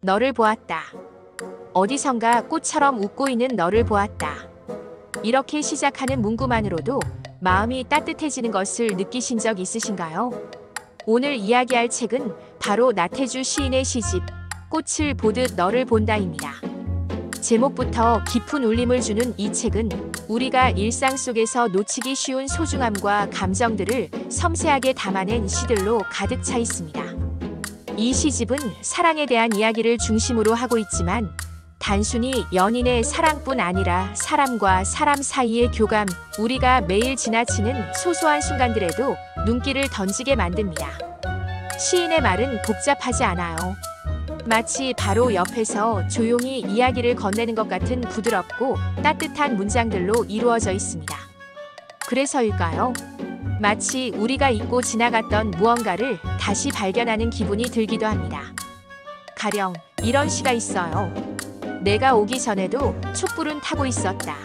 너를 보았다. 어디선가 꽃처럼 웃고 있는 너를 보았다. 이렇게 시작하는 문구만으로도 마음이 따뜻해지는 것을 느끼신 적 있으신가요? 오늘 이야기할 책은 바로 나태주 시인의 시집 꽃을 보듯 너를 본다입니다. 제목부터 깊은 울림을 주는 이 책은 우리가 일상 속에서 놓치기 쉬운 소중함과 감정들을 섬세하게 담아낸 시들로 가득 차 있습니다. 이 시집은 사랑에 대한 이야기를 중심으로 하고 있지만 단순히 연인의 사랑뿐 아니라 사람과 사람 사이의 교감, 우리가 매일 지나치는 소소한 순간들에도 눈길을 던지게 만듭니다. 시인의 말은 복잡하지 않아요. 마치 바로 옆에서 조용히 이야기를 건네는 것 같은 부드럽고 따뜻한 문장들로 이루어져 있습니다. 그래서일까요? 마치 우리가 잊고 지나갔던 무언가를 다시 발견하는 기분이 들기도 합니다. 가령 이런 시가 있어요. 내가 오기 전에도 촛불은 타고 있었다.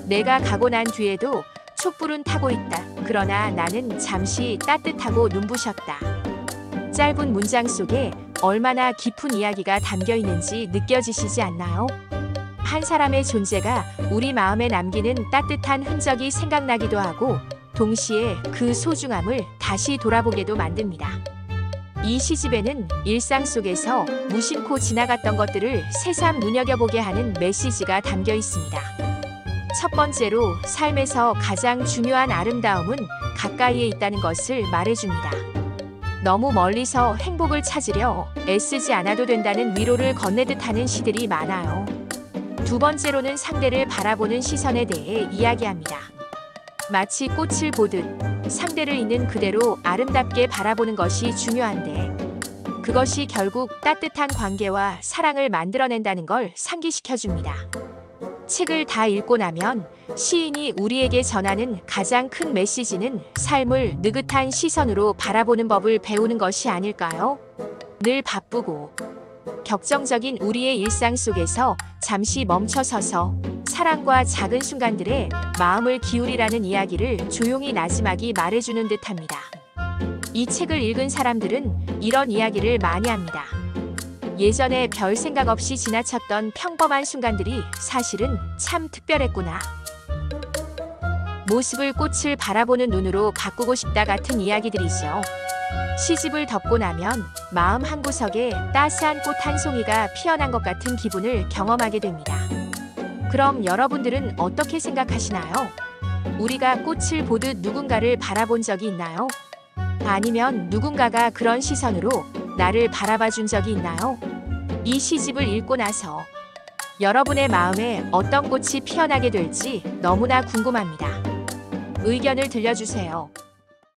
내가 가고 난 뒤에도 촛불은 타고 있다. 그러나 나는 잠시 따뜻하고 눈부셨다. 짧은 문장 속에 얼마나 깊은 이야기가 담겨 있는지 느껴지시지 않나요? 한 사람의 존재가 우리 마음에 남기는 따뜻한 흔적이 생각나기도 하고 동시에 그 소중함을 다시 돌아보게도 만듭니다. 이 시집에는 일상 속에서 무심코 지나갔던 것들을 새삼 눈여겨보게 하는 메시지가 담겨 있습니다. 첫 번째로 삶에서 가장 중요한 아름다움은 가까이에 있다는 것을 말해줍니다. 너무 멀리서 행복을 찾으려 애쓰지 않아도 된다는 위로를 건네듯 하는 시들이 많아요. 두 번째로는 상대를 바라보는 시선에 대해 이야기합니다. 마치 꽃을 보듯 상대를 있는 그대로 아름답게 바라보는 것이 중요한데 그것이 결국 따뜻한 관계와 사랑을 만들어낸다는 걸 상기시켜줍니다. 책을 다 읽고 나면 시인이 우리에게 전하는 가장 큰 메시지는 삶을 느긋한 시선으로 바라보는 법을 배우는 것이 아닐까요? 늘 바쁘고 격정적인 우리의 일상 속에서 잠시 멈춰서서 사랑과 작은 순간들에 마음을 기울이라는 이야기를 조용히 나지막이 말해주는 듯합니다. 이 책을 읽은 사람들은 이런 이야기를 많이 합니다. 예전에 별 생각 없이 지나쳤던 평범한 순간들이 사실은 참 특별했구나. 모습을 꽃을 바라보는 눈으로 가꾸고 싶다 같은 이야기들이죠. 시집을 덮고 나면 마음 한구석에 따스한 꽃 한 송이가 피어난 것 같은 기분을 경험하게 됩니다. 그럼 여러분들은 어떻게 생각하시나요? 우리가 꽃을 보듯 누군가를 바라본 적이 있나요? 아니면 누군가가 그런 시선으로 나를 바라봐 준 적이 있나요? 이 시집을 읽고 나서 여러분의 마음에 어떤 꽃이 피어나게 될지 너무나 궁금합니다. 의견을 들려주세요.